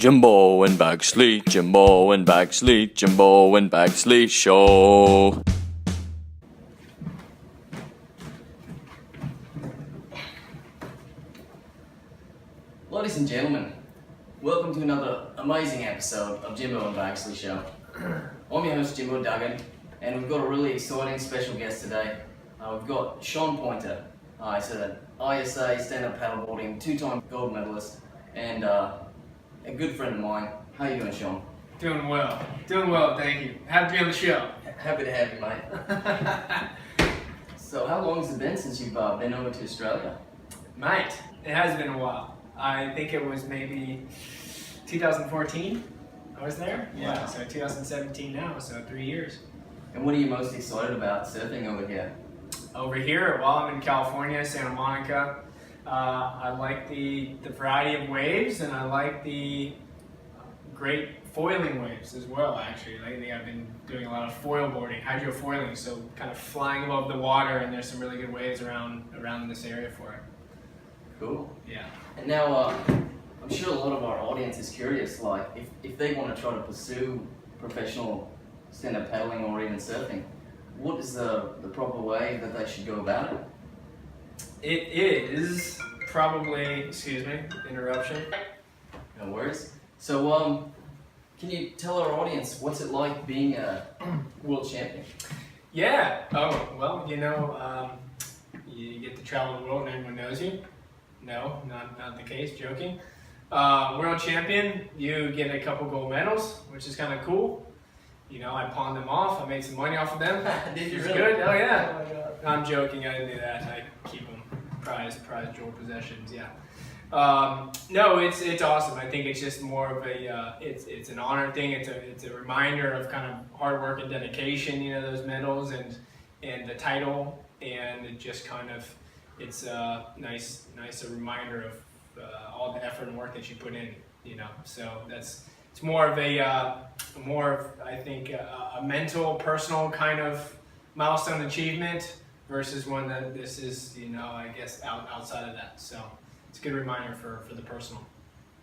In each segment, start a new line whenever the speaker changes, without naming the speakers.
Jimbo and Bagsley, Jimbo and Bagsley, Jimbo and Bagsley Show.
Ladies and gentlemen, welcome to another amazing episode of Jimbo and Bagsley Show. I'm your host Jimbo Duggan, and we've got a really exciting special guest today. We've got Sean Poynter. He's an ISA stand-up paddleboarding two-time gold medalist, and a good friend of mine. How you doing, Sean?
Doing well, thank you. Happy to be on the show.
Happy to have you, mate. So how long has it been since you've been over to Australia?
Mate, it has been a while. I think it was maybe 2014 I was there.
Wow.
Yeah, so 2017 now, so 3 years.
And what are you most excited about surfing over here?
Over here, well, I'm in California, Santa Monica. I like the variety of waves, and I like the great foiling waves as well, actually. Lately I've been doing a lot of foil boarding, hydrofoiling, so kind of flying above the water, and there's some really good waves around this area for it.
Cool.
Yeah.
And now, I'm sure a lot of our audience is curious, like, if they want to try to pursue professional stand-up paddling or even surfing, what is the proper way that they should go about it?
It is probably, excuse me, interruption.
No worries. So, can you tell our audience what's it like being a world champion?
Yeah. Oh, well, you get to travel the world and everyone knows you. No, not the case, joking. World champion, you get a couple gold medals, which is kind of cool. I pawned them off, I made some money off of them.
Did you
It's
really?
good, oh yeah.
Oh my God.
I'm joking, I didn't do that. I keep them prized jewel possessions, yeah. No, it's awesome. I think it's just more of a, it's an honor thing. It's a reminder of kind of hard work and dedication, those medals and the title, and it just kind of, it's a nice reminder of all the effort and work that you put in, so it's more of I think a mental, personal kind of milestone achievement versus one that this is, I guess outside of that. So it's a good reminder for the personal.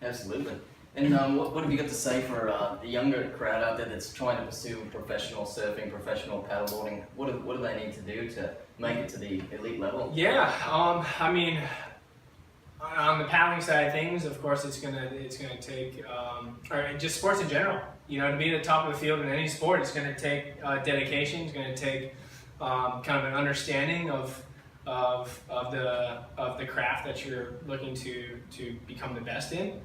Absolutely. And what have you got to say for the younger crowd out there that's trying to pursue professional surfing, professional paddleboarding? What do they need to do to make it to the elite level?
Yeah, I mean, on the paddling side of things, of course, it's gonna take, or just sports in general. To be at the top of the field in any sport, it's gonna take dedication. It's gonna take kind of an understanding of the craft that you're looking to become the best in.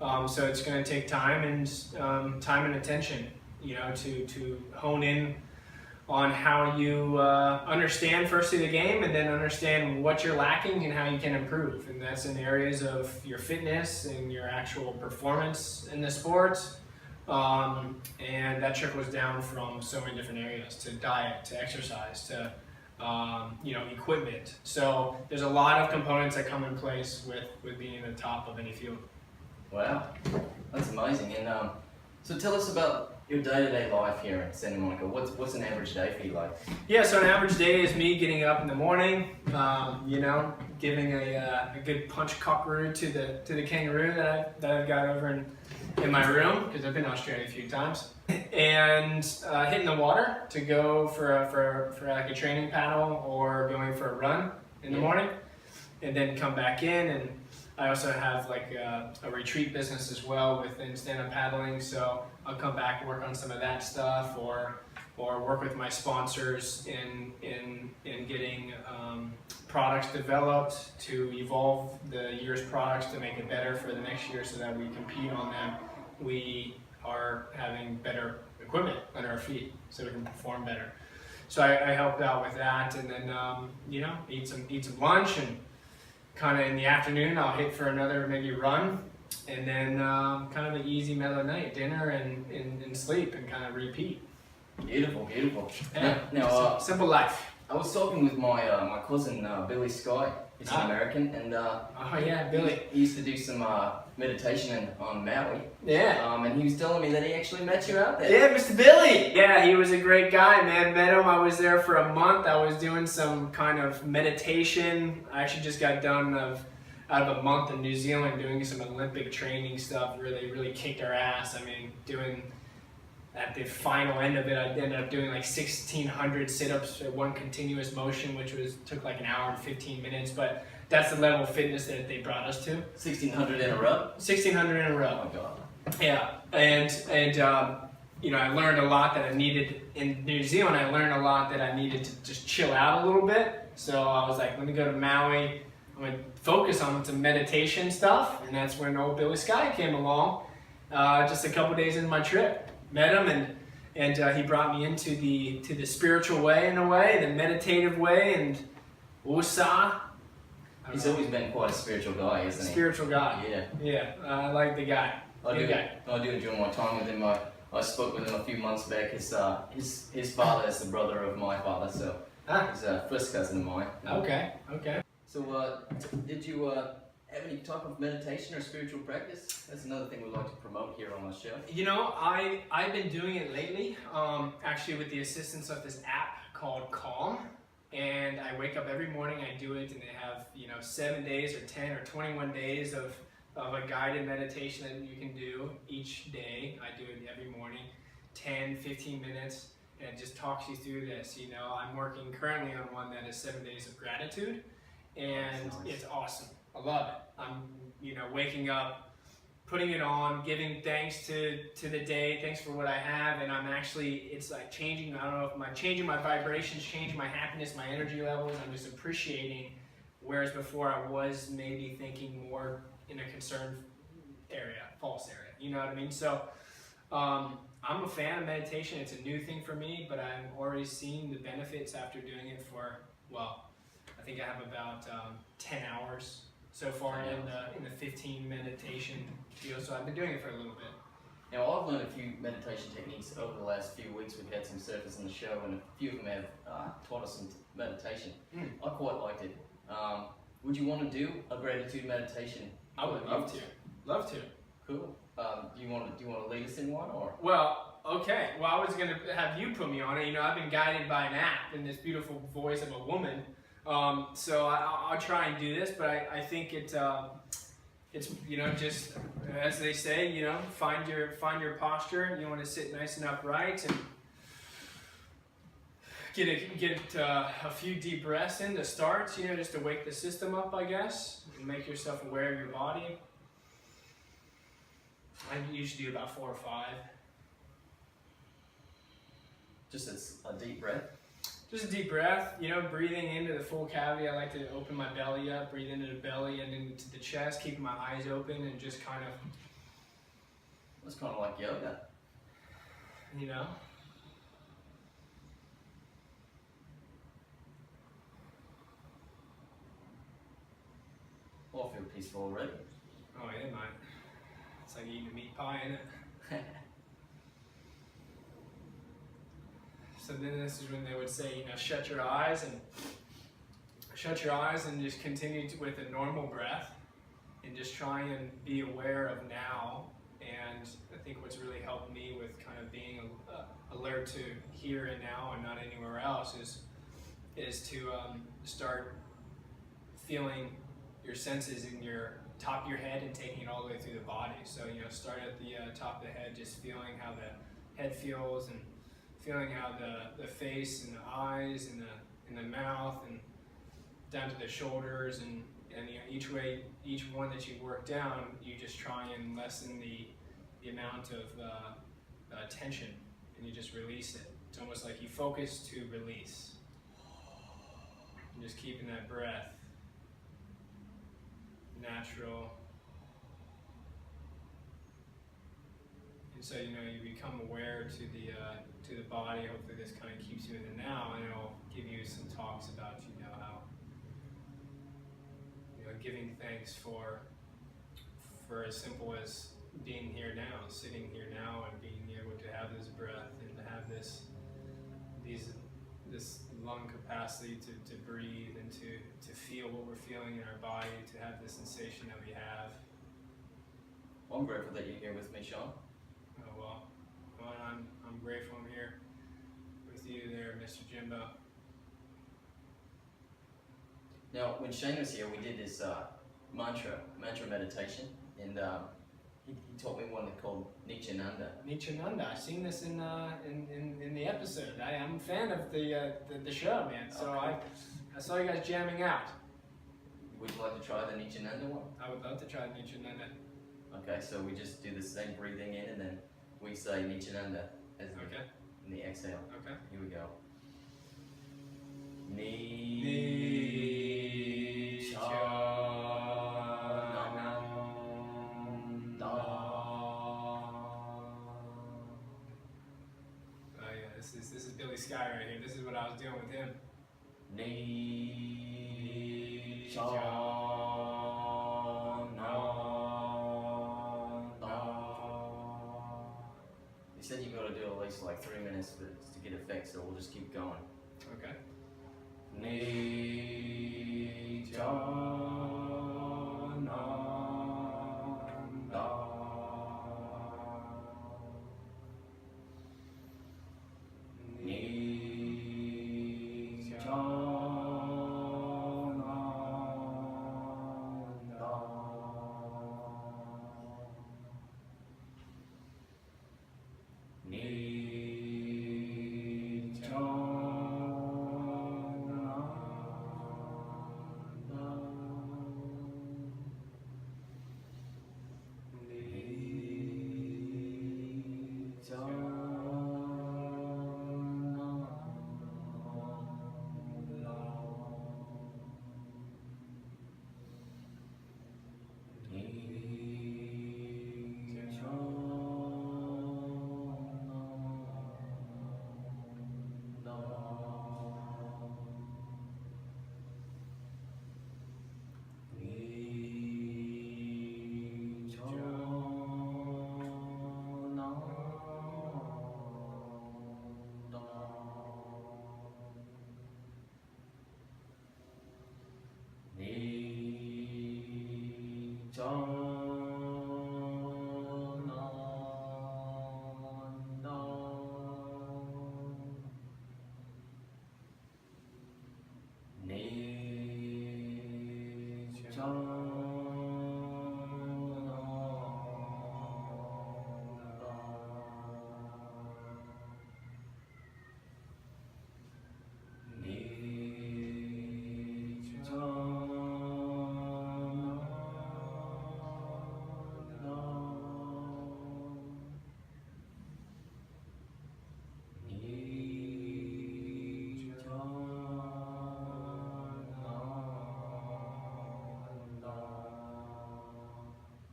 So it's going to take time and attention, to hone in on how you understand firstly the game, and then understand what you're lacking and how you can improve. And that's in areas of your fitness and your actual performance in the sport. And that trickles down from so many different areas, to diet, to exercise, to equipment. So there's a lot of components that come in place with being at the top of any field.
Wow, that's amazing. And so tell us about your day-to-day life here in Santa Monica. What's an average day for you like?
Yeah, so an average day is me getting up in the morning, giving a good punch cockaroo to the kangaroo that I've got over in my room, because I've been to Australia a few times, and hitting the water to go for like a training paddle or going for a run in the morning, and then come back in. And I also have like a retreat business as well within stand-up paddling, so I'll come back and work on some of that stuff, or work with my sponsors in getting products developed to evolve the year's products to make it better for the next year, so that we compete on them. We are having better equipment under our feet, so we can perform better. So I helped out with that, and then eat some lunch, and kind of in the afternoon I'll hit for another maybe run, and then kind of an easy mellow night, dinner and sleep, and kind of repeat.
Beautiful.
Yeah.
Now,
simple life.
I was talking with my cousin Billy Sky. He's an American, and
Oh yeah, Billy.
he used to do some meditation on Maui.
Yeah.
And he was telling me that he actually met you out there.
Yeah, Mr. Billy. Yeah, he was a great guy, man. Met him. I was there for a month. I was doing some kind of meditation. I actually just got done of out of a month in New Zealand doing some Olympic training stuff where they really kicked our ass. I mean, doing at the final end of it, I ended up doing like 1,600 sit-ups at one continuous motion, which took like an hour and 15 minutes. But that's the level of fitness that they brought us to.
1,600 in a row?
1,600 in a row.
Oh my God.
Yeah, and you know, I learned a lot that I needed in New Zealand. I learned a lot that I needed to just chill out a little bit. So I was like, let me go to Maui. I'm gonna focus on some meditation stuff, and that's when old Billy Sky came along. Just a couple days into my trip, met him, and he brought me into the spiritual way in a way, the meditative way, and Usa.
He's always been quite a spiritual guy, isn't he?
Spiritual guy.
Yeah.
Yeah, I like the guy.
I do enjoy my time with him. I spoke with him a few months back. His father is the brother of my father, so he's a first cousin of mine.
Okay.
So, did you have any type of meditation or spiritual practice? That's another thing we like to promote here on our show.
You know, I've been doing it lately, actually with the assistance of this app called Calm. And I wake up every morning, I do it, and they have, 7 days or 10 or 21 days of a guided meditation that you can do each day. I do it every morning, 10, 15 minutes, and it just talks you through this. I'm working currently on one that is 7 days of gratitude, and it's awesome. I love it. I'm, waking up, putting it on, giving thanks to the day, thanks for what I have, and it's like changing, I don't know if I'm changing my vibrations, changing my happiness, my energy levels. I'm just appreciating, whereas before I was maybe thinking more in a concerned area, false area, you know what I mean? So I'm a fan of meditation. It's a new thing for me, but I'm already seeing the benefits after doing it for, I think I have about 10 hours so far in the 15 meditation deal, so I've been doing it for a little bit.
Now, I've learned a few meditation techniques over the last few weeks. We've had some surfers on the show, and a few of them have taught us some meditation. I quite liked it. Would you want to do a gratitude meditation?
I would love to. Love to.
Cool. Do you want to lead us in one, or?
Well, okay. Well, I was going to have you put me on it. I've been guided by an app and this beautiful voice of a woman. So I'll try and do this, but I think it's just as they say, find your posture. You want to sit nice and upright and get a few deep breaths in to start. Just to wake the system up, I guess, and make yourself aware of your body. I usually do about 4 or 5.
Just a deep breath.
Just a deep breath, breathing into the full cavity. I like to open my belly up, breathe into the belly and into the chest, keeping my eyes open and just kind of...
It's kind of like yoga. Well, I feel peaceful already.
Oh yeah, mate. It's like eating a meat pie, isn't it? So then this is when they would say, shut your eyes and just continue with a normal breath and just try and be aware of now. And I think what's really helped me with kind of being alert to here and now and not anywhere else is to start feeling your senses in your top of your head and taking it all the way through the body. So start at the top of the head, just feeling how the head feels and feeling how the face and the eyes and the mouth and down to the shoulders and each one that you work down, you just try and lessen the amount of tension and you just release it. It's almost like you focus to release. And just keeping that breath natural. And so you become aware to the body. Hopefully this kind of keeps you in the now, and it'll give you some talks about how giving thanks for as simple as being here now, sitting here now, and being able to have this breath and to have this lung capacity to breathe and to feel what we're feeling in our body, to have the sensation that we have.
Well, I'm grateful that you're here with me, Sean.
Oh well, I'm grateful I'm here with you there, Mr. Jimbo.
Now, when Shane was here, we did this mantra meditation, and he taught me one called Nityananda.
Nityananda. I've seen this in the episode. I am a fan of the show, man. So
Okay.
I saw you guys jamming out.
Would you like to try the Nityananda one?
I would love to try Nityananda.
Okay, so we just do the same breathing in, and then we say Nityananda as in the exhale.
Okay.
Here we go.
Oh yeah, this is Billy Sky right here. This is what I was doing with him.
He said you got to do at least like 3 minutes to get effect, so we'll just keep going.
Okay.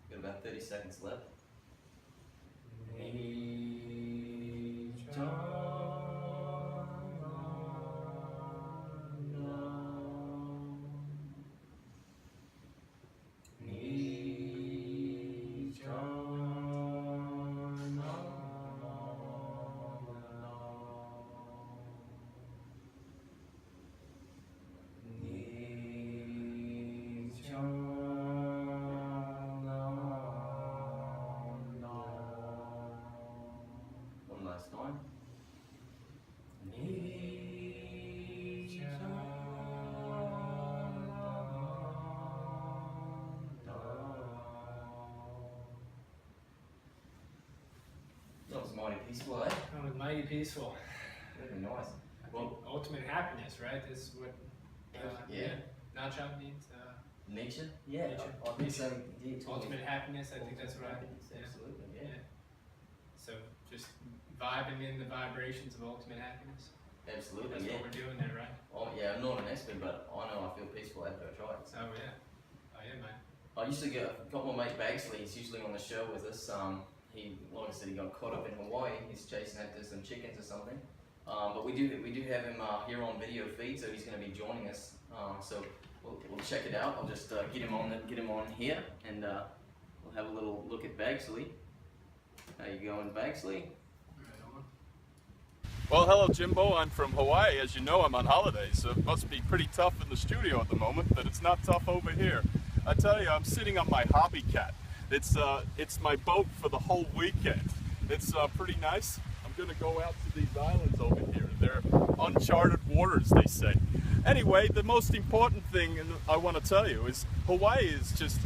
Got about 30 seconds left. One last time. That was mighty peaceful, eh?
That was mighty peaceful.
Very nice. Well,
Ultimate happiness, right? This is what.
Yeah.
Nacha means.
nature? Yeah,
Nature.
I think so. Yeah, totally.
Ultimate happiness. I think that's what I.
Absolutely, yeah.
So just vibing in the vibrations of ultimate happiness.
Absolutely,
That's
yeah.
what we're doing there, right?
Oh, yeah, I'm not an expert, but I know I feel peaceful after I try it. So.
Oh yeah. Oh yeah, man.
I used to got my mate Bagsley. He's usually on the show with us. He, like I said, he got caught up in Hawaii. He's chasing after some chickens or something. But we do have him here on video feed, so he's going to be joining us. So we'll check it out. I'll just get him on here, and we'll have a little look at Bagsley. How you going, Bagsley?
Right on.
Well, hello Jimbo, I'm from Hawaii. As you know, I'm on holidays, so it must be pretty tough in the studio at the moment, but it's not tough over here. I tell you, I'm sitting on my hobby cat. It's my boat for the whole weekend. It's pretty nice. I'm gonna go out to these islands over here. They're uncharted waters, they say. Anyway, the most important thing I want to tell you is Hawaii is just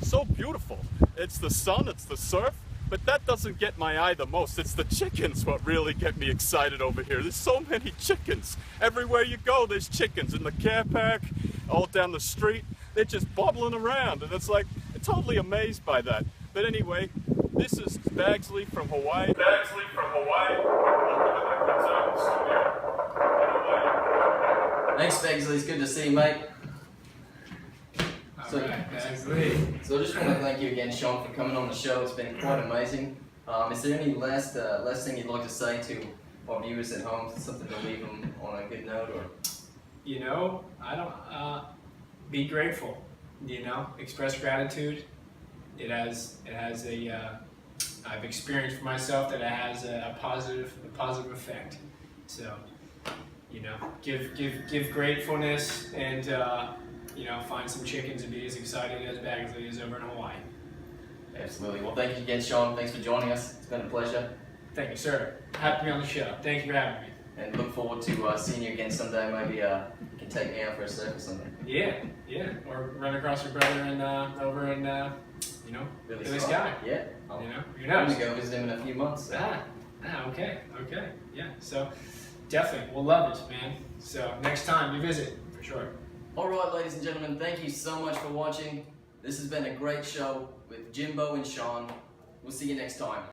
so beautiful. It's the sun, it's the surf, but that doesn't get my eye the most. It's the chickens what really get me excited over here. There's so many chickens. Everywhere you go, there's chickens. In the care park, all down the street, they're just bubbling around. And it's like, I'm totally amazed by that. But anyway, this is Bagsley from Hawaii. Bagsley from Hawaii. Welcome to the studio.
Thanks, Bagsley. It's good to see you, mate. So I just want to thank you again, Sean, for coming on the show. It's been quite amazing. Is there any last thing you'd like to say to our viewers at home? Something to leave them on a good note, or?
You know, I don't. Be grateful. You know, express gratitude. It has a. I've experienced for myself that it has a positive effect. So, you know, give gratefulness and. You know, find some chickens and be as excited as Bagsley is over in Hawaii.
Absolutely. Well, thank you again, Sean. Thanks for joining us. It's been a pleasure.
Thank you, sir. Happy to be on the show. Thank you for having me.
And look forward to seeing you again someday. Maybe you can take me out for a surf or something.
Yeah. Or run across your brother and over in, you know, Billy Sky.
Yeah.
You know, who
I'm
knows?
going to go visit him in a few months. So.
Okay. Yeah. So definitely, we'll love it, man. So next time you visit, for sure.
Alright, ladies and gentlemen, thank you so much for watching. This has been a great show with Jimbo and Sean. We'll see you next time.